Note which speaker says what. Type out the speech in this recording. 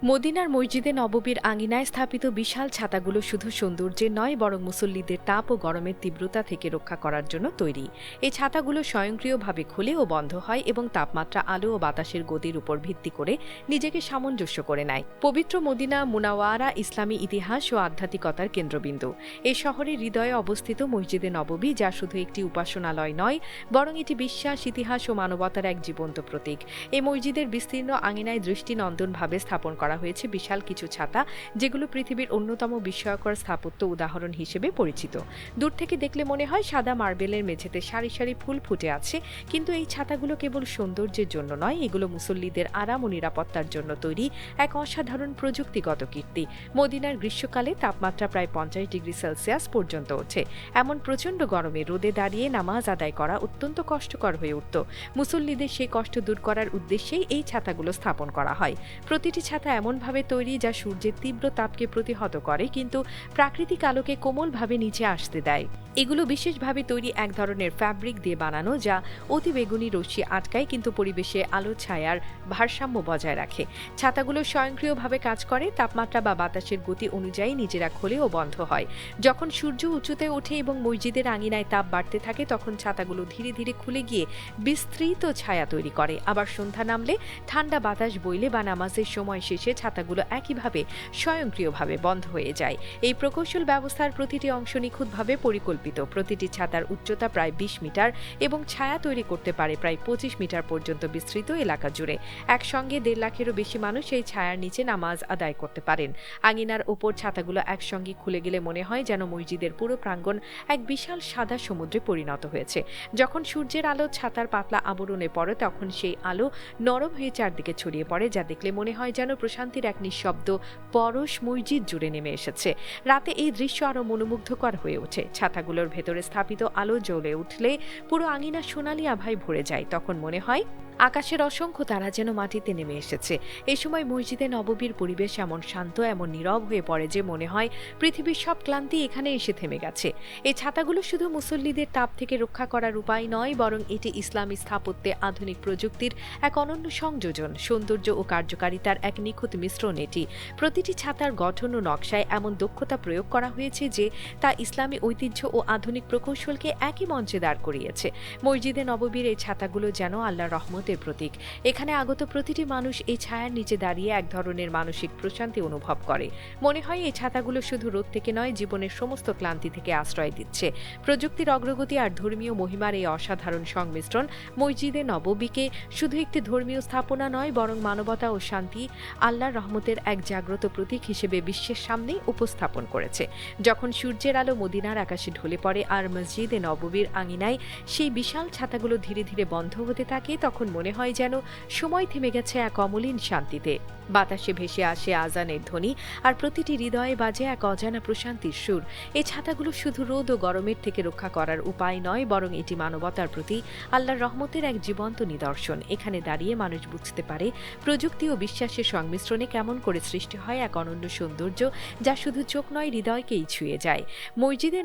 Speaker 1: মদিনার মসজিদে নববীর আঙিনায় স্থাপিত বিশাল ছাতাগুলো শুধু সৌন্দর্যের নয় বরং মুসল্লিদের তাপ ও গরমের তীব্রতা থেকে রক্ষা করার জন্য তৈরি। এই ছাতাগুলো স্বয়ংক্রিয়ভাবে খুলে ও বন্ধ হয় এবং তাপমাত্রা, আলো ও বাতাসের গতির উপর ভিত্তি করে নিজেকে সামঞ্জস্য করে নেয়। পবিত্র মদিনা মুনাওয়ারা ইসলামী ইতিহাস ও আধ্যাত্মিকতার কেন্দ্রবিন্দু। এই শহরের হৃদয়ে অবস্থিত মসজিদে নববী, যা শুধু একটি উপাসনালয় নয় বরং এটি বিশ্বাস, ইতিহাস ও মানবতার এক জীবন্ত প্রতীক। এই মসজিদের বিস্তীর্ণ আঙিনায় দৃষ্টিনন্দনভাবে স্থাপন করা হয়েছে বিশাল কিছু ছাতা, যেগুলো পৃথিবীর অন্যতম বিস্ময়কর স্থাপত্য উদাহরণ হিসেবে পরিচিত। দূর থেকে দেখলে মনে হয় সাদা মার্বেলের মেঝেতে সারি সারি ফুল ফুটে আছে, কিন্তু এই ছাতাগুলো কেবল সৌন্দর্যের জন্য নয়, এগুলো মুসল্লিদের আরাম ও নিরাপত্তার জন্য তৈরি এক অসাধারণ প্রযুক্তিগত কীর্তি। মদিনার গ্রীষ্মকালে তাপমাত্রা প্রায় 50 ডিগ্রি সেলসিয়াস পর্যন্ত ওঠে। এমন প্রচণ্ড গরমে রোদে দাঁড়িয়ে নামাজ আদায় করা অত্যন্ত কষ্টকর হয়ে উঠত। মুসল্লিদের সেই কষ্ট দূর করার উদ্দেশ্যেই এই ছাতাগুলো স্থাপন করা হয়। প্রতিটি ছাতা এমনভাবে তৈরি যা সূর্যের তীব্র তাপকে প্রতিহত করে কিন্তু প্রাকৃতিক আলোকে কোমলভাবে নিচে আসতে দেয়। এগুলো বিশেষভাবে তৈরি এক ধরনের ফ্যাব্রিক দিয়ে বানানো, যা অতি বেগুনি রশ্মি আটকায় কিন্তু পরিবেশে আলো ছায়ার ভারসাম্য বজায় রাখে। ছাতাগুলো স্বয়ংক্রিয়ভাবে কাজ করে, তাপমাত্রা বা বাতাসের গতি অনুযায়ী নিজেরা খোলে ও বন্ধ হয়। যখন সূর্য উঁচুতে ওঠে এবং মসজিদের আঙিনায় তাপ বাড়তে থাকে, তখন ছাতাগুলো ধীরে ধীরে খুলে গিয়ে বিস্তৃত ছায়া তৈরি করে। আবার সন্ধ্যা নামলে, ঠান্ডা বাতাস বইলে বা নামাজের সময় শেষে ছাতাগুলো একইভাবে স্বয়ংক্রিয়ভাবে বন্ধ হয়ে যায়। এই প্রকৌশল ব্যবস্থার প্রতিটি অংশ নিখুঁতভাবে পরিকল্পিত। প্রতিটি ছাতার উচ্চতা প্রায় 20 মিটার এবং ছায়া তৈরি করতে পারে প্রায় 25 মিটার পর্যন্ত বিস্তৃত এলাকা জুড়ে। একসঙ্গে 1.5 লাখেরও বেশি মানুষ এই ছায়ার নিচে নামাজ আদায় করতে পারেন। আঙিনার ওপর ছাতাগুলো একসঙ্গে খুলে গেলে মনে হয় যেন মসজিদের পুরো প্রাঙ্গণ এক বিশাল সাদা সমুদ্রে পরিণত হয়েছে। যখন সূর্যের আলো ছাতার পাতলা আবরণে পড়ে, তখন সেই আলো নরম হয়ে চারদিকে ছড়িয়ে পড়ে, যা দেখলে মনে হয় যেন প্রশান্তির এক নিঃশব্দ পরশ মসজিদ জুড়ে নেমে এসেছে। রাতে এই দৃশ্য আরো মনোমুগ্ধকর হয়ে ওঠে। ছাতাগুলোর ভেতরে স্থাপিত আলো জ্বলে উঠলে পুরো আঙিনা সোনালী আভায় ভরে যায়। তখন মনে হয় আকাশের অসংখ্য তারা যেন মাটিতে নেমে এসেছে। এই সময় মসজিদে নববীর পরিবেশ এমন শান্ত, এমন নীরব হয়ে পড়ে যে মনে হয় পৃথিবীর সব ক্লান্তি এখানে এসে থেমে গেছে। এই ছাতাগুলো শুধু মুসল্লিদের তাপ থেকে রক্ষা করার উপায় নয়, বরং এটি ইসলামী স্থাপত্যে আধুনিক প্রযুক্তির এক অনন্য সংযোজন, সৌন্দর্য ও কার্যকারিতার এক নিখুঁত মিশ্রণ। এটি প্রতিটি ছাতার গঠন ও নকশায় এমন দক্ষতা প্রয়োগ করা হয়েছে যে তা ইসলামী ঐতিহ্য ও আধুনিক প্রকৌশলকে একই মঞ্চে দাঁড় করিয়েছে। মসজিদে নববীর এই ছাতাগুলো যেন আল্লাহর রহমতের প্রতীক। এখানে আগত প্রতিটি মানুষ এই ছায়ার নিচে দাঁড়িয়ে এক ধরনের মানসিক প্রশান্তি অনুভব করে। মনে হয় এই ছাতাগুলো শুধু রোদ থেকে নয়, জীবনের সমস্ত ক্লান্তি থেকে আশ্রয় দিচ্ছে। প্রযুক্তির অগ্রগতি আর ধর্মীয় মহিমার এই অসাধারণ সংমিশ্রণ মসজিদে নববীকে শুধু একটি ধর্মীয় স্থাপনা নয়, বরং মানবতা ও শান্তি, আল্লাহর রহমতের এক জাগ্রত প্রতীক হিসেবে বিশ্বের সামনে উপস্থাপন করেছে। যখন সূর্যের আলো মদিনার আকাশে ঢলে পড়ে আর মসজিদে নববীর আঙিনায় সেই বিশাল ছাতাগুলো ধীরে ধীরে বন্ধ হতে থাকে, তখন মনে হয় যেন সময় থেমে গেছে এক অমলিন শান্তিতে। বাতাসে ভেসে আসে আজানের ধ্বনি আর প্রতিটি হৃদয়ে বাজে এক অজানা প্রশান্তির সুর। এই ছাতাগুলো শুধু রোদ ও গরমের থেকে রক্ষা করার উপায় নয়, বরং এটি মানবতার প্রতি আল্লাহর রহমতের এক জীবন্ত নিদর্শন। এখানে দাঁড়িয়ে মানুষ বুঝতে পারে প্রযুক্তি ও বিশ্বাসের সংমিশ্রণে কেমন করে সৃষ্টি হয় এক অনন্য সৌন্দর্য, যা শুধু চোখ নয়, হৃদয়কেই ছুঁয়ে যায়। মসজিদে